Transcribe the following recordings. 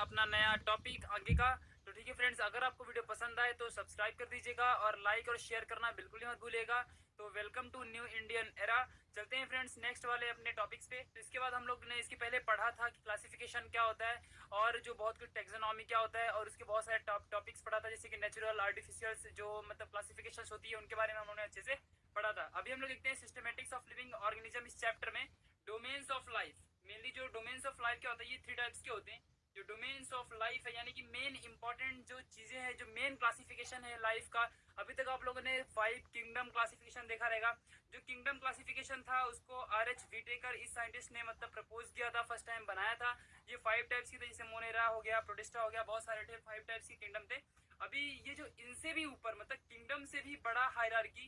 अपना नया टॉपिक आगे का। तो ठीक है फ्रेंड्स, अगर आपको वीडियो पसंद आए तो सब्सक्राइब कर दीजिएगा और लाइक और शेयर करना बिल्कुल ही मत भूलिएगा। तो welcome to new Indian era. चलते हैं फ्रेंड्स नेक्स्ट वाले अपने टॉपिक्स पे। तो इसके बाद हम लोग ने इसके पहले पढ़ा था कि क्लासिफिकेशन क्या होता है और जो बहुत कुछ टेक्सोनॉमी क्या होता है, और उसके बहुत सारे टॉपिक्स पढ़ा था जैसे कि नेचुरल, आर्टिफिशियल जो मतलब क्लासिफिकेशन होती है उनके बारे में हम लोगों ने अच्छे से पढ़ा था। अभी हम लोग देखते हैं सिस्टमेटिक्स ऑफ लिविंग ऑर्गेनिज्म इस चैप्टर में। डोमेन्स ऑफ लाइफ, मेनली जो डोमेन्स ऑफ लाइफ क्या होता है, ये 3 टाइप्स के होते हैं। जो डोमेन्स ऑफ लाइफ है यानी कि मेन इंपॉर्टेंट जो चीजें हैं, जो मेन क्लासिफिकेशन है लाइफ का। अभी तक आप लोगों ने 5 किंगडम क्लासिफिकेशन देखा रहेगा। जो किंगडम क्लासिफिकेशन था उसको आर.एच. व्हिटेकर इस साइंटिस्ट ने मतलब प्रपोज किया था, फर्स्ट टाइम बनाया था। ये 5 टाइप्स की थे, जैसे मोनेरा हो गया, प्रोटिस्टा हो गया, बहुत सारे थे, 5 टाइप्स के किंगडम थे। अभी ये जो इनसे भी ऊपर मतलब किंगडम से भी बड़ा हायरार्की,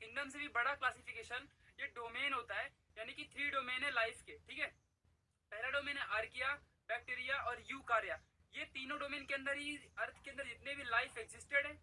किंगडम से भी बड़ा क्लासिफिकेशन, ये डोमेन होता है। यानी कि 3 डोमेन है लाइफ के, ठीक है। पहला डोमेन है आर्किया, बैक्टीरिया और यूकार्या। ये तीनों डोमेन के अंदर ही अर्थ के अंदर जितने भी लाइफ एग्जिस्टेड है,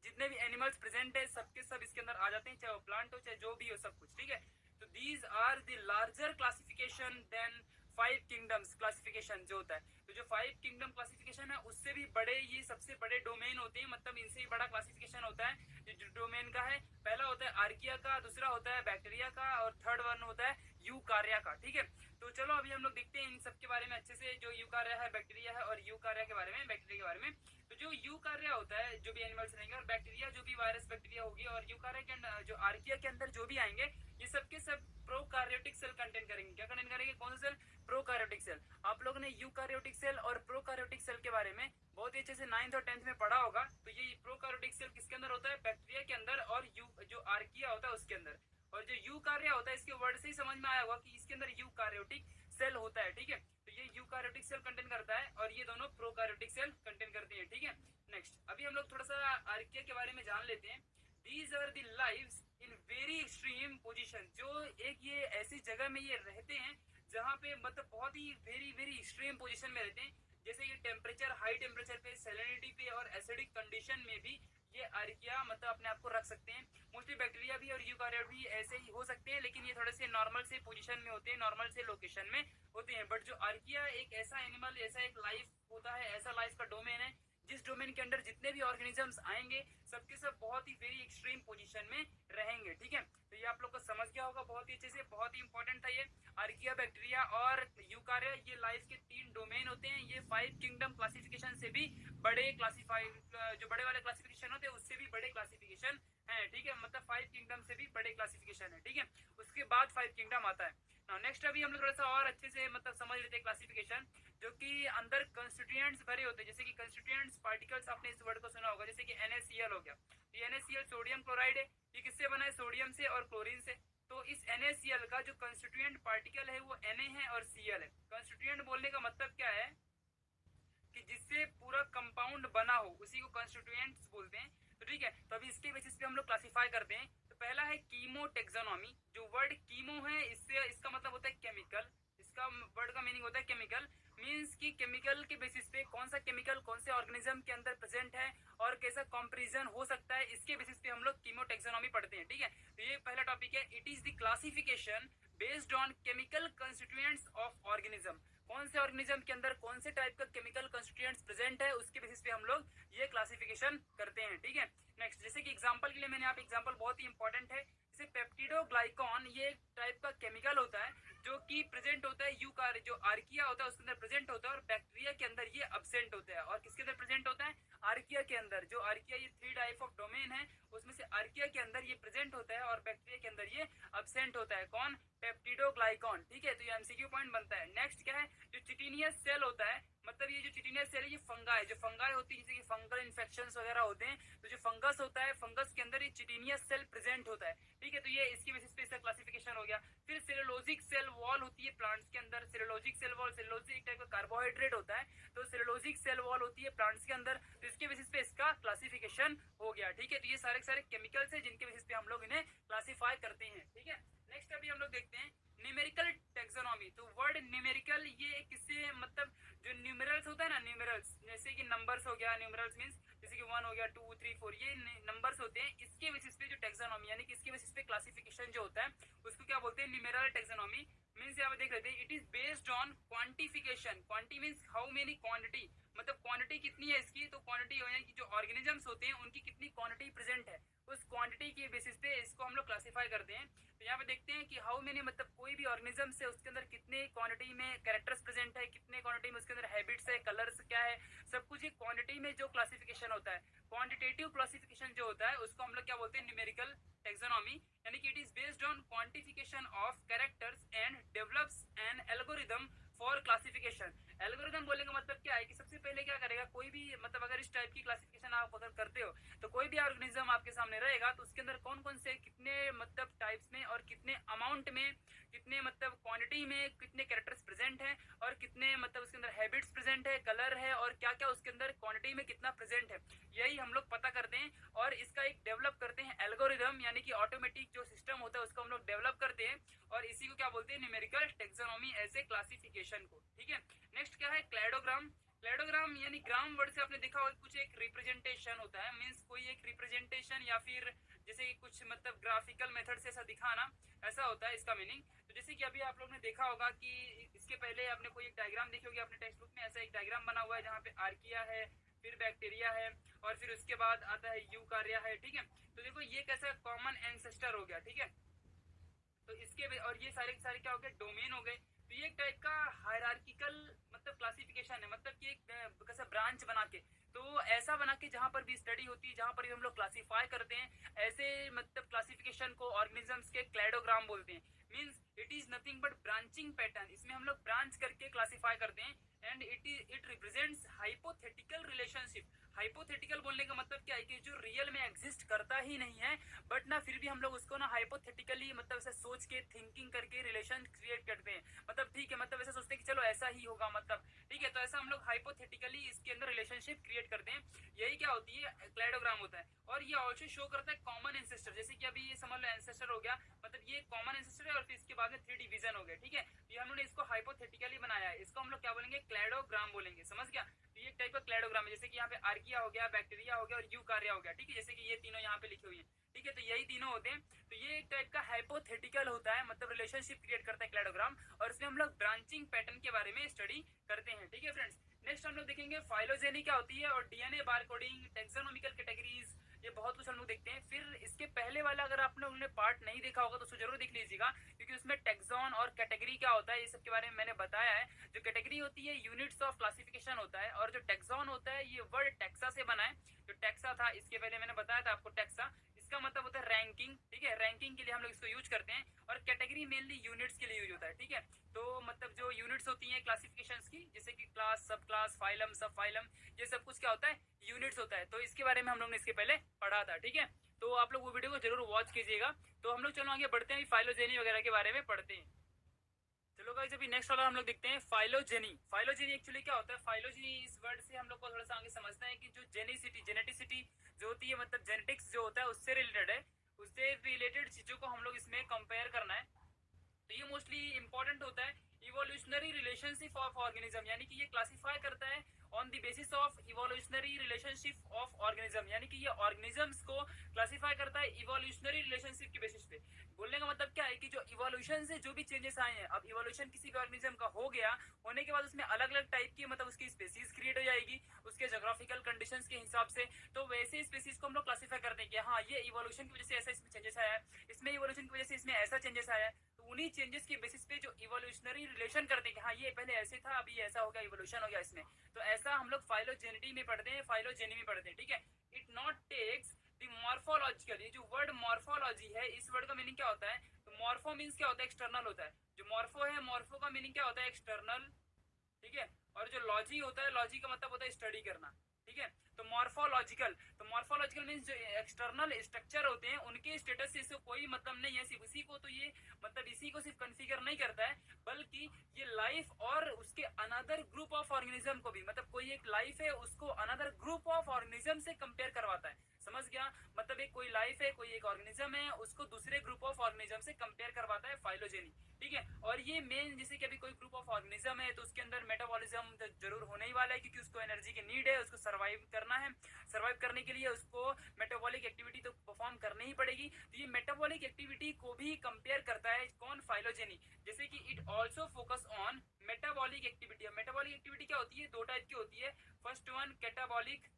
जितने भी एनिमल्स प्रेजेंट है, सबके सब इसके अंदर आ जाते हैं, चाहे वो प्लांट हो चाहे जो भी हो, सब कुछ, ठीक है। तो these are the larger classification than 5 kingdoms classification जो होता है। तो जो 5 किंगडम क्लासिफिकेशन है उससे भी बड़े ये सबसे बड़े डोमेन होते हैं, मतलब इनसे भी बड़ा क्लासिफिकेशन होता है। जो डोमेन का है, पहला होता है आर्किया का, दूसरा होता है बैक्टीरिया का और थर्ड वन होता है यूकार्या का, ठीक है। तो चलो अभी हम लोग देखते हैं इन सब के बारे में अच्छे से, जो यूकार्या है, बैक्टीरिया है और यूकार्या के बारे में, बैक्टीरिया के बारे में। तो जो यूकार्या होता है जो भी एनिमल्स रहेंगे, और बैक्टीरिया जो भी वायरस बैक्टीरिया होगी, और यूकार्या के अंदर जो आर्किया के अंदर जो भी आएंगे, ये सबके सब प्रोकार्योटिक सेल कंटेन करेंगे। क्या कंटेन करेंगे? कौन सा सेल? Prokaryotic cell. आप लोगों ने यूकार्योटिक सेल और प्रोकार्योटिक सेल के बारे में बहुत ही अच्छे से 9th और 10th में पढ़ा होगा। तो ये प्रोकार्योटिक सेल किसके अंदर होता है? बैक्टीरिया के अंदर, और जो आर्किया होता है उसके अंदर। और जो यूकार्या होता है, इसके वर्ड से ही समझ में आया होगा कि इसके अंदर यूकार्योटिक सेल होता है, ठीक है। तो ये यूकार्योटिक सेल कंटेन करता है और ये दोनों प्रोकार्योटिक सेल कंटेन करते हैं, ठीक है। नेक्स्ट अभी हम लोग थोड़ा सा आर्किया के बारे में जान लेते हैं। These are the lives in very extreme position. जो एक ये ऐसी जगह में ये रहते हैं जहाँ पे मतलब बहुत ही वेरी वेरी एक्सट्रीम पोजीशन में रहते हैं। जैसे ये टेम्परेचर, हाई टेम्परेचर पे, सैलिनिटी पे और एसिडिक कंडीशन में भी ये आर्किया मतलब अपने आप को रख सकते हैं। मोस्टली बैक्टीरिया भी और यूकार्योट भी ऐसे ही हो सकते हैं, लेकिन ये थोड़े से नॉर्मल से पोजीशन में होते हैं, नॉर्मल से लोकेशन में होते हैं। बट जो आर्किया एक ऐसा एनिमल, ऐसा एक लाइफ होता है, ऐसा लाइफ का डोमेन है जिस डोमेन के अंदर जितने भी ऑर्गेनिजम्स आएंगे सबके सब बहुत ही वेरी एक्सट्रीम पोजीशन में रहेंगे, ठीक है। तो ये आप लोग को समझ गया होगा बहुत ही अच्छे से, बहुत ही इंपॉर्टेंट था ये। आर्किया, बैक्टीरिया और यूकार्या ये लाइफ के 3 डोमेन होते हैं। ये 5 किंगडम क्लासिफिकेशन से भी बड़े जो बड़े वाले क्लासिफिकेशन होते हैं उससे भी बड़े क्लासिफिकेशन है, ठीक है। मतलब 5 किंगडम से भी बड़े क्लासिफिकेशन है, ठीक है। उसके बाद 5 किंगडम आता है। नेक्स्ट अभी हम लोग थोड़ा सा और अच्छे से मतलब समझ लेते हैं क्लासिफिकेशन, जो कि अंदर कंस्टिट्यूएंट्स भरे होते हैं। जैसे कि कंस्टिट्यूएंट्स पार्टिकल्स, आपने इस वर्ड को सुना होगा, जैसे कि NaCl हो गया। ये NaCl सोडियम क्लोराइड है। ये किससे बना है? सोडियम से और क्लोरीन से। तो इस NaCl का जो कंस्टिट्यूएंट पार्टिकल है वो Na है और Cl है। कंस्टिट्यूएंट बोलने का मतलब क्या है कि जिससे पूरा कंपाउंड बना हो उसी को कंस्टिट्यूएंट्स बोलते हैं। तो ठीक है, तो अभी इसके बेसिस पे हम लोग क्लासिफाई करते हैं। तो पहला है कीमो टेक्सोनॉमी। जो वर्ड कीमो है इससे इसका मतलब होता है केमिकल। इसका वर्ड का मीनिंग होता है केमिकल। मीन्स कि केमिकल के बेसिस पे कौन सा केमिकल कौन से ऑर्गेनिज्म के अंदर प्रेजेंट है और कैसा कॉम्पेरिजन हो सकता है, इसके बेसिस पे हम लोग कीमो टेक्सोनॉमी पढ़ते हैं, ठीक है। तो ये पहला टॉपिक है। It is the classification based on chemical constituents of organism. कौन से ऑर्गेनिज्म के अंदर कौन से टाइप का केमिकल कंस्टिट्यूएंट्स प्रेजेंट है उसके बेसिस पे हम लोग ये क्लासिफिकेशन करते हैं, ठीक है। नेक्स्ट जैसे कि एग्जांपल के लिए मैंने यहाँ पे एग्जांपल बहुत ही इंपॉर्टेंट है, जैसे पेप्टिडोग्लाइकॉन, ये एक टाइप का केमिकल होता है जो कि प्रेजेंट होता है यूकार्य, जो आर्किया होता है उसके अंदर प्रेजेंट होता है, और बैक्टीरिया के अंदर ये अब्सेंट होता है। और किसके अंदर प्रेजेंट होता है? आर्किया के अंदर। जो आर्किया, ये 3 टाइप ऑफ डोमेन है, उसमें से आर्किया के अंदर ये प्रेजेंट होता है और बैक्टीरिया के अंदर ये अब्सेंट होता है। कौन? पेप्टिडोग्लाइकॉन, ठीक है। तो ये एमसीक्यू पॉइंट बनता है। नेक्स्ट क्या है? जो चिटिनियस सेल होता है, मतलब ये जो चिटिनियस सेल है ये फंगाई, जो फंगाई होती है, जैसे कि फंगल इन्फेक्शंस वगैरह होते हैं, तो जो फंगस होता है, फंगस के अंदर ये चिटिनियस सेल प्रेजेंट होता है, ठीक है। तो ये इसकी बेसिस पे इसका क्लासिफिकेशन हो गया। फिर सेलुलोजिक सेल वॉल होती है प्लांट्स के अंदर। सेलुलोजिक सेल वॉल, सेलुलोज एक टाइप का कार्बोहाइड्रेट होता है, तो सेलुलोजिक सेल वॉल होती है प्लांट्स के अंदर। तो इसके बेसिस पे इसका क्लासिफिकेशन हो गया, ठीक है। तो ये सारे सारे केमिकल्स है जिनके बेसिस पे हम लोग इन्हें क्लासिफाई करते हैं, ठीक है। नेक्स्ट अभी हम लोग देखते हैं न्यूमेरिकल टेक्सोनॉमी। तो वर्ड न्यूमेरिकल ये किससे मतलब जो न्यूमेरल्स होता है ना, न्यूमेरल्स जैसे कि नंबर्स हो गया, न्यूमेरल्स मींस जैसे कि 1 हो गया, 2, 3, 4, ये नंबर्स होते हैं। इसके बेसिस पे जो टेक्सोनॉमी यानी कि इसके बेसिस पे क्लासिफिकेशन जो होता है उसको क्या बोलते हैं? Numeral taxonomy. मीन्स यहाँ पे देख लेते हैं, it is based on quantification. क्वांटी means how many quantity, मतलब क्वांटिटी कितनी है इसकी, तो क्वांटिटी यानी कि जो ऑर्गेनिजम्स होते हैं उनकी कितनी क्वांटिटी प्रेजेंट है, उस क्वांटिटी के बेसिस पे इसको हम लोग क्लासीफाई करते हैं। तो यहाँ पे देखते हैं कि हाउ मेनी, मतलब कोई भी ऑर्गेनिज्म है उसके अंदर कितने क्वांटिटी में कैरेक्टर्स प्रेजेंट है, कितने क्वांटिटी में उसके अंदर हैबिट्स है, कलर्स क्या है, सब कुछ एक क्वांटिटी में जो क्लासिफिकेशन होता है। क्वांटिटेटिव क्लासिफिकेशन जो होता है उसको हम लोग क्या बोलते हैं, न्यूमेरिकल टेक्सोनॉमी, यानी कि it is based on quantification of characters and develops N algorithm for classification. Algorithm बोलने का मतलब क्या है कि सबसे पहले क्या करेगा कोई भी, मतलब अगर इस टाइप की क्लासिफिकेशन आप अगर करते हो तो कोई भी ऑर्गेनिज्म आपके सामने रहेगा तो उसके अंदर कौन कौन से कितने मतलब टाइप्स में और कितने अमाउंट में, कितने मतलब क्वांटिटी में कितने कैरेक्टर्स प्रेजेंट हैं और कितने मतलब उसके अंदर हैबिट्स प्रेजेंट है, कलर है और क्या क्या उसके अंदर क्वांटिटी में कितना प्रेजेंट है, यही हम लोग पता करते हैं और इसका एक डेवलप करते हैं एल्गोरिदम, यानी कि ऑटोमेटिक जो सिस्टम होता है उसको हम लोग डेवलप करते हैं और इसी को क्या बोलते हैं, numerical taxonomy as a classification को। ठीक है, नेक्स्ट क्या है, क्लैडोग्राम। क्लैडोग्राम यानी ग्राम वर्ड से आपने देखा होगा कुछ एक रिप्रेजेंटेशन होता है, मीन्स कोई एक रिप्रेजेंटेशन या फिर जैसे कुछ मतलब ग्राफिकल मेथड से ऐसा दिखाना, ऐसा होता है इसका मीनिंग। तो जैसे कि अभी आप लोग ने देखा होगा कि इसके पहले आपने कोई एक डायग्राम देखी होगी अपने टेक्स्ट बुक में, ऐसा एक डायग्राम बना हुआ है जहाँ पे आर्किया है, फिर बैक्टीरिया है और फिर उसके बाद आता है यूकार्या है। ठीक है, तो देखो ये कैसा कॉमन एंसेस्टर हो गया। ठीक है, तो इसके और ये सारे के सारे क्या हो गए, डोमेन हो गए। तो ये एक टाइप का हायरार्किकल मतलब क्लासिफिकेशन है, मतलब कि एक कैसा ब्रांच बना के, तो ऐसा बना के जहां पर भी स्टडी होती है, जहां पर भी हम लोग क्लासिफाई करते हैं, ऐसे मतलब क्लासिफिकेशन को ऑर्गेनिजम्स के क्लैडोग्राम बोलते हैं। Means it is nothing but branching pattern, इसमें हम लोग ब्रांच करके क्लासिफाई करते हैं and it represents hypothetical relationship. Hypothetical बोलने का मतलब क्या है कि जो रियल में एग्जिस्ट करता ही नहीं है बट ना फिर भी हम लोग उसको ना हाइपोथेटिकली मतलब ऐसा सोच के थिंकिंग करके रिलेशन क्रिएट करते हैं, मतलब ठीक है, मतलब ऐसा सोचते हैं कि चलो ऐसा ही होगा, मतलब ठीक है, तो ऐसा हम लोग हाइपोथेटिकली इसके अंदर रिलेशनशिप क्रिएट करते हैं, यही क्या होती है, क्लैडोग्राम होता है। और ये ऑल्सो शो करता है कॉमन एंसेस्टर, जैसे कि अभी ये समझ लो एंसेस्टर हो गया, मतलब ये कॉमन एंसेस्टर है और फिर इसके बाद में 3 डिवीजन हो गए। ठीक है, ये हम लोग ने इसको हाइपोथेटिकली बनाया है, इसको हम लोग क्या बोलेंगे, क्लैडोग्राम बोलेंगे, समझ गया। तो ये एक टाइप का क्लैडोग्राम है, जैसे कि यहाँ पे आर्किया हो गया, बैक्टीरिया हो गया और यूकार्या हो गया। ठीक है, जैसे कि ये तीनों यहाँ पे लिखे हुए हैं। ठीक है, तो यही तीनों होते हैं। तो ये एक टाइप का हाइपोथेटिकल होता है, मतलब रिलेशनशिप क्रिएट करता है क्लैडोग्राम, और इसमें हम लोग ब्रांचिंग पैटर्न के बारे में स्टडी करते हैं। ठीक है फ्रेंड्स, नेक्स्ट हम लोग देखेंगे फाइलोजेनी क्या होती है और डीएनए बारकोडिंग, टेक्सोनोमिकल कैटेगरीज, ये बहुत कुछ हम लोग देखते हैं। फिर इसके पहले वाला अगर आप लोगों ने पार्ट नहीं देखा होगा तो उसको जरूर देख लीजिएगा, क्योंकि उसमें टेक्सॉन और कैटेगरी क्या होता है ये सब के बारे में मैंने बताया है। जो कैटेगरी होती है यूनिट्स ऑफ क्लासिफिकेशन होता है, और जो टेक्सॉन होता है ये वर्ड टेक्सा से बना है। जो टेक्सा था इसके पहले मैंने बताया था आपको, टेक्सा इसका मतलब होता है रैंकिंग। ठीक है, रैंकिंग के लिए हम लोग इसको यूज करते हैं, और कैटेगरी मेनली यूनिट्स के लिए यूज होता है। ठीक है, तो मतलब जो यूनिट्स होती हैं क्लासिफिकेशंस की, जैसे कि क्लास, सब क्लास, फाइलम, सब फाइलम, ये सब कुछ क्या होता है, यूनिट्स होता है। तो इसके बारे में हम लोग ने इसके पहले पढ़ा था। ठीक है, तो आप लोग वो वीडियो को जरूर वॉच कीजिएगा। तो हम लोग चलो आगे बढ़ते हैं, फाइलोजेनी वगैरह के बारे में पढ़ते हैं। चलो गाइस, अभी नेक्स्ट वाला हम लोग देखते हैं फाइलोजेनी। फाइलोजेनी एक्चुअली क्या होता है, फाइलोजेनी इस वर्ड से हम लोग को थोड़ा सा आगे समझते हैं कि जो जेनेसिटी, जेनेटिसिटी जो होती है, मतलब जेनेटिक्स जो होता है उससे रिलेटेड है, उससे रिलेटेड चीजों को हम लोग इसमें कंपेयर करना है। तो ये मोस्टली इंपॉर्टेंट होता है इवोल्यूशनरी रिलेशनशिप ऑफ ऑर्गेनिज्म, यानी कि ये क्लासिफाई करता है on the basis of evolutionary relationship of organism, यानी कि ये ऑर्गेनिजम्स को क्लासिफाई करता है इवोल्यूशनरी रिलेशनशिप के बेसिस पे। बोलने का मतलब क्या है कि जो इवोल्यूशन से जो भी चेंजेस आए हैं, अब इवोल्यूशन किसी भी ऑर्गेनिज्म का हो गया, होने के बाद उसमें अलग अलग टाइप की मतलब उसकी स्पेसीज क्रिएट हो जाएगी उसके जोग्राफिकल कंडीशंस के हिसाब से। तो वैसे स्पेसीज को हम लोग क्लासिफाई करते हैं कि हाँ ये इवोल्यूशन की वजह से ऐसा इसमें चेंजेस आया है, इसमें इवोल्यूशन की वजह से इसमें ऐसा चेंजेस आया है। तो उन्हीं चेंजेस के बेसिस पे जो इवोल्यूशनरी रिलेशन करते हैं कि हाँ ये पहले ऐसे था अभी ऐसा हो गया, इवोल्यूशन हो गया इसमें, तो ऐसा हम लोग फाइलोजेनिटी में पढ़ते हैं, फाइलोजेनी में पढ़ते हैं। ठीक है, it not takes the morphological, ये जो वर्ड मॉर्फोलॉजी है इस वर्ड का मीनिंग क्या होता है, तो मॉर्फो मीन्स क्या होता है, एक्सटर्नल होता है। जो मॉर्फो है, मॉर्फो का मीनिंग क्या होता है, एक्सटर्नल। ठीक है, और जो लॉजी होता है, लॉजी का मतलब होता है स्टडी करना। ठीक है, तो मॉर्फोलॉजिकल, तो मॉर्फोलॉजिकल मीन्स जो एक्सटर्नल स्ट्रक्चर होते हैं उनके स्टेटस से कोई मतलब नहीं है, सिर्फ इसी को, तो ये मतलब इसी को सिर्फ कन्फिगर नहीं करता है, बल्कि ये लाइफ और उसके अनदर ग्रुप ऑफ ऑर्गेनिज्म को भी, मतलब कोई एक लाइफ है उसको अनदर ग्रुप ऑफ ऑर्गेनिज्म से कंपेयर करवाता है। समझ गया, मतलब एक कोई लाइफ है, कोई एक ऑर्गेनिज्म है, उसको दूसरे ग्रुप ऑफ ऑर्गेनिज्म से कंपेयर करवाता है फाइलोजेनी। ठीक है, और ये मेन जैसे कि अभी कोई ग्रुप ऑफ ऑर्गेनिज्म है तो उसके अंदर मेटाबॉलिज्म जरूर होने ही वाला वाला है, क्योंकि उसको एनर्जी की नीड है, उसको सर्वाइव करना है। सर्वाइव करने के लिए उसको मेटाबॉलिक एक्टिविटी तो परफॉर्म करनी ही पड़ेगी। तो ये मेटाबॉलिक एक्टिविटी को भी कंपेयर करता है कौन, फाइलोजेनी। जैसे कि it also focus on metabolic activity. Metabolic activity क्या होती है, दो टाइप की होती है। फर्स्ट वन कैटाबॉलिक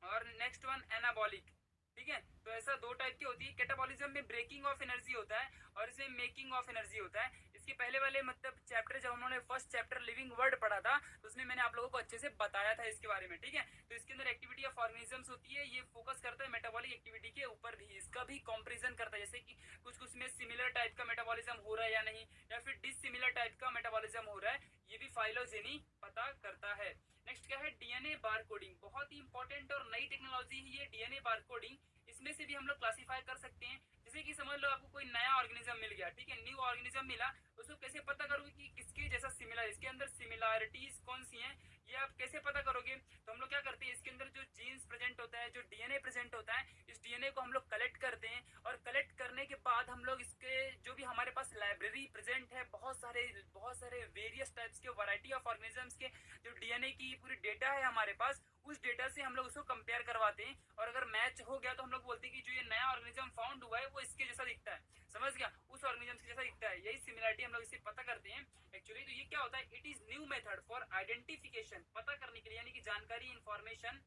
और नेक्स्ट वन एनाबॉलिक। ठीक है, तो ऐसा दो टाइप की होती है। कैटाबॉलिज्म में ब्रेकिंग ऑफ एनर्जी होता है और इसमें मेकिंग ऑफ एनर्जी होता है। इसके पहले वाले मतलब चैप्टर, जब हमने फर्स्ट चैप्टर लिविंग वर्ल्ड पढ़ा था, तो उसमें मैंने आप लोगों को अच्छे से बताया था इसके बारे में। ठीक है, तो इसके अंदर एक्टिविटी ऑफ ऑर्गेनिजम्स होती है, ये फोकस करता है मेटाबॉलिक एक्टिविटी के ऊपर भी, इसका भी कंपैरिजन करता है, जैसे कि कुछ कुछ में सिमिलर टाइप का मेटाबॉलिज्म हो रहा है या नहीं, या फिर डिसिमिलर टाइप का मेटाबॉलिज्म हो रहा है, ये भी फाइलोजेनी पता करता है। नेक्स्ट क्या है, डीएनए बार कोडिंग। बहुत ही इंपॉर्टेंट और नई टेक्नोलॉजी है ये डीएनए बार कोडिंग। इसमें से भी हम लोग क्लासीफाई कर सकते हैं। जैसे कि समझ लो आपको कोई नया ऑर्गेनिज्म मिल गया, ठीक है, न्यू ऑर्गेनिज्म मिला, उसको कैसे पता करोगे कि किसके जैसा सिमिलर, इसके अंदर सिमिलरिटीज कौन सी हैं, ये आप कैसे पता करोगे। तो हम लोग क्या करते हैं, इसके अंदर जो जीन्स प्रेजेंट होता है, जो डीएनए प्रेजेंट होता है, इस डीएनए को हम लोग कलेक्ट करते हैं, और कलेक्ट करने के बाद हम लोग इसके जो भी हमारे पास लाइब्रेरी प्रेजेंट है, बहुत सारे वेरियस टाइप्स के वैरायटी ऑफ ऑर्गेनिजम्स के जो डीएनए की पूरी डेटा है हमारे पास, उस डेटा से हम लोग उसको कंपेयर करवाते हैं, और अगर मैच हो गया तो हम लोग बोलते हैं कि जो ये नया ऑर्गेनिज्म फाउंड हुआ है वो इसके जैसा दिखता है, समझ गया, उस ऑर्गेनिज्म के जैसा दिखता है। यही सिमिलरिटी हम लोग इससे पता करते हैं एक्चुअली। तो ये क्या होता है, it is new method for identification, पता करने के लिए, यानी कि जानकारी, information,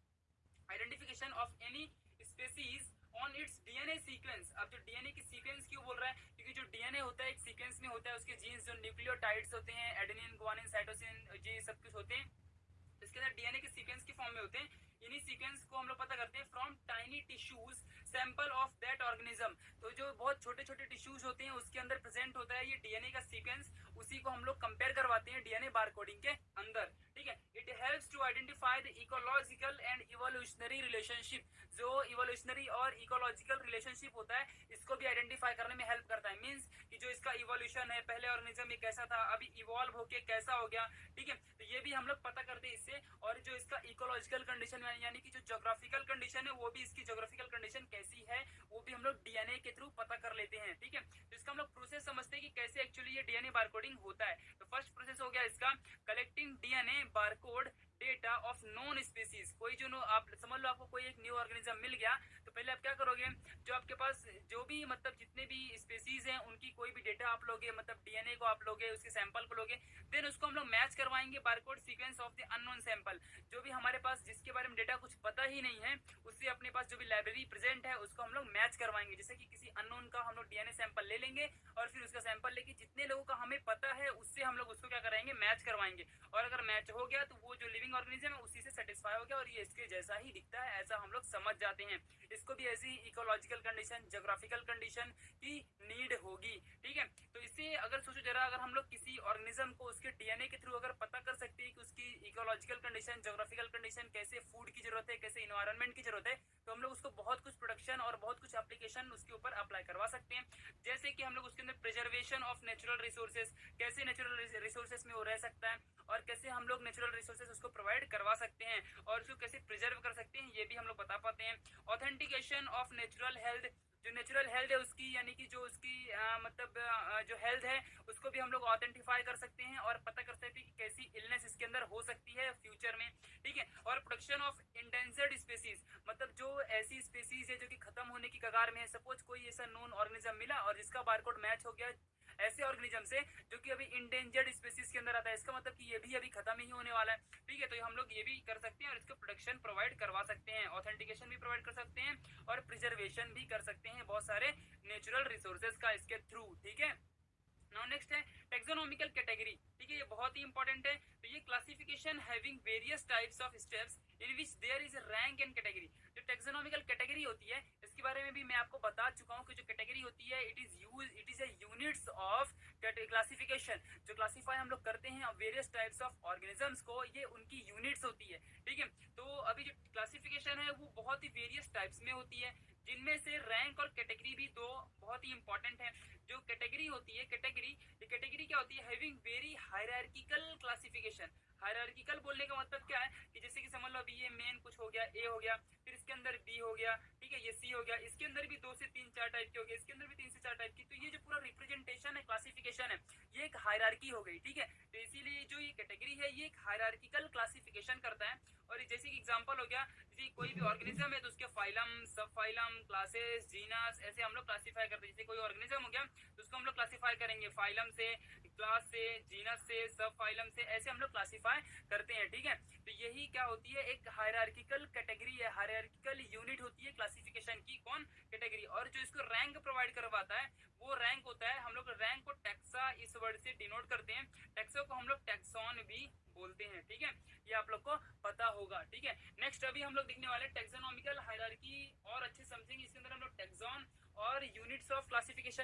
identification of any species on it's DNA sequence. अब जो डीएनए की सीक्वेंस क्यों बोल रहा है, क्योंकि जो डीएनए होता है एक सीक्वेंस में होता है, उसके जीन्स जो न्यूक्लियोटाइड्स होते हैं, एडेनिन, गुआनिन, साइटोसिन, ये सब कुछ होते हैं, इसके अंदर डीएनए के सीक्वेंस की फॉर्म में होते हैं। इन्हीं सीक्वेंस को हम लोग पता करते हैं from tiny tissues sample of that organism. तो जो बहुत छोटे छोटे टिश्यूज होते हैं उसके अंदर प्रेजेंट होता है ये डीएनए का सीक्वेंस, उसी को हम लोग कंपेयर करवाते हैं डीएनए बारकोडिंग के अंदर। ठीक है, it helps to identify the ecological and evolutionary relationship. जो इवोल्यूशनरी और इकोलॉजिकल रिलेशनशिप होता है, इसको भी आइडेंटिफाई करने में हेल्प करता है। मींस कि जो इसका इवोल्यूशन है, पहले ऑर्गेनिज्म ये कैसा था, अभी इवॉल्व होके कैसा हो गया, ठीक है, तो ये भी हम लोग पता करते हैं इससे। और जो इसका इकोलॉजिकल कंडीशन यानी कि जो ज्योग्राफिकल कंडीशन है, वो भी इसकी ज्योग्राफिकल कंडीशन कैसी है, वो भी हम लोग डीएनए के थ्रू पता कर लेते हैं। ठीक है, तो इसका हम लोग प्रोसेस समझते हैं कि कैसे एक्चुअली ये डीएनए बारकोडिंग होता है। तो फर्स्ट प्रोसेस हो गया इसका collecting DNA barcode data of non species. कोई जो आप समझ लो आपको कोई एक न्यू ऑर्गेनिज्म मिल गया, तो पहले आप क्या करोगे, जो आपके पास जो भी मतलब जितने भी स्पीसीज हैं उनकी कोई भी डेटा आप लोगे, मतलब डीएनए को आप लोगे, उसके सैंपल को लोगे, देन उसको हम लोग मैच करवाएंगे barcode sequence of the unknown sample. जो भी हमारे पास जिसके बारे में डेटा कुछ पता ही नहीं है, उससे अपने पास जो भी लाइब्रेरी प्रेजेंट है उसको हम लोग मैच करवाएंगे। जैसे कि किसी अननोन का हम लोग डीएनए सैंपल ले लेंगे, और फिर उसका सैंपल लेके जितने लोगों का हमें पता है उससे हम लोग उसको क्या कराएंगे, मैच करवाएंगे। और अगर मैच हो गया तो वो जो लिविंग ऑर्गेनिज्म है उसी से सेटिस्फाई हो गया, और ये इसके जैसा ही दिखता है, ऐसा हम लोग समझ जाते हैं। इसको भी ऐसी इकोलॉजिकल कंडीशन, ज्योग्राफिकल कंडीशन की नीड होगी। ठीक है, तो इससे अगर सोचो जरा, अगर हम लोग किसी ऑर्गेनिज्म को उसके डीएनए के थ्रू अगर पता कर सकते हैं कि उसकी इकोलॉजिकल कंडीशन, ज्योग्राफिकल कंडीशन, कैसे फूड की जरूरत है, कैसे इन्वायरमेंट की जरूरत है, तो हम लोग उसको बहुत कुछ प्रोडक्शन और बहुत कुछ एप्लीकेशन उसके ऊपर अप्लाई करवा सकते हैं। जैसे कि हम लोग उसके अंदर प्रिजर्वेशन ऑफ नेचुरल रिसोर्सेज, कैसे नेचुरल रिसोर्सेज में वो रह सकता है, और कैसे हम लोग नेचुरल रिसोर्सेज उसको प्रोवाइड करवा सकते हैं, और उसको कैसे प्रिजर्व कर सकते हैं, ये भी हम लोग बता पाते हैं। ऑथेंटिकेशन ऑफ नेचुरल हेल्थ, जो नेचुरल हेल्थ है उसकी, यानी कि जो उसकी जो हेल्थ है उसको भी हम लोग ऑथेंटिफाई कर सकते हैं, और पता कर सकते हैं कि कैसी इलनेस इसके अंदर हो सकती है फ्यूचर में। ठीक है, और प्रोडक्शन ऑफ इंडेंजर्ड स्पीसीज, मतलब जो ऐसी स्पीसीज है जो कि खत्म होने की कगार में है। सपोज कोई ऐसा नोन ऑर्गेनिज्म मिला और जिसका बारकोड मैच हो गया ऐसे ऑर्गेनिज्म से जो कि अभी इंडेंजर्ड स्पीसीज के अंदर आता है, इसका मतलब कि ये भी अभी खत्म ही होने वाला है। ठीक है, तो हम लोग ये भी कर सकते हैं और इसको प्रोडक्शन प्रोवाइड करवा सकते हैं, ऑथेंटिकेशन भी प्रोवाइड कर सकते हैं, और प्रिजर्वेशन भी कर सकते हैं बहुत सारे नेचुरल रिसोर्सेज का इसके थ्रू। ठीक है, नाउ नेक्स्ट है टेक्सोनॉमिकल कैटेगरी। ठीक है, ये बहुत ही इंपॉर्टेंट है। तो ये classification having various types of steps in which there is rank and category. जो टेक्सोनॉमिकल कैटेगरी होती है इसके बारे में भी मैं आपको बता चुका हूँ कि जो कैटेगरी होती है it is a units of classification. जो क्लासीफाई हम लोग करते हैं वेरियस टाइप्स ऑफ ऑर्गेनिजम्स को, ये उनकी यूनिट्स होती है। ठीक है, तो अभी जो क्लासिफिकेशन है वो बहुत ही वेरियस टाइप्स में होती है। जिनमें से रैंक और कैटेगरी भी दो बहुत ही इंपॉर्टेंट है। जो कैटेगरी होती है, कैटेगरी क्या होती है? Having very hierarchical classification. Hierarchical बोलने का मतलब क्या है कि जैसे कि समझ लो अभी ये मेन कुछ हो गया, ए हो गया, फिर इसके अंदर बी हो गया, ठीक है, ये सी हो गया, इसके अंदर भी 2 से 3 4 टाइप के हो गए, इसके अंदर भी 3 से 4 टाइप की। तो ये जो पूरा रिप्रेजेंटेशन है, क्लासिफिकेशन है, ये एक हायरार्की हो गई, ठीक है। तो इसीलिए जो ये कैटेगरी है ये एक हायरार्किकल क्लासिफिकेशन करता है। और जैसे कि एग्जांपल हो गया, जैसे कोई भी ऑर्गेनिज्म है तो उसके फाइलम, सब फाइलम, क्लासेस, जीनस, ऐसे हम लोग क्लासिफाई करते हैं। जैसे कोई ऑर्गेनिज्म हो गया तो उसको हम लोग क्लासिफाई करेंगे फाइलम से, क्लास से, जीनस से, सब फाइलम से, ऐसे हम लोग क्लासिफाई करते हैं, ठीक है। तो यही क्या होती है? एक हायरार्किकल कैटेगरी है, हायरार्किकल यूनिट होती है क्लासिफिकेशन की। कौन? कैटेगरी। और जो इसको रैंक प्रोवाइड करवाता है वो रैंक होता है, हम लोग रैंक को टैक्सा इस वर्ड से डिनोट करते हैं। टैक्सा को हम लोग टैक्सॉन भी बोलते हैं, ठीक है। ये आप लोग को पता होगा, ठीक है। नेक्स्ट अभी हम लोग देखने वाले टैक्सोनॉमिकल हायरार्की और अच्छे समझेंगे। इसके अंदर हम लोग टैक्सॉन और यूनिट्स ऑफ क्लासिफिकेशन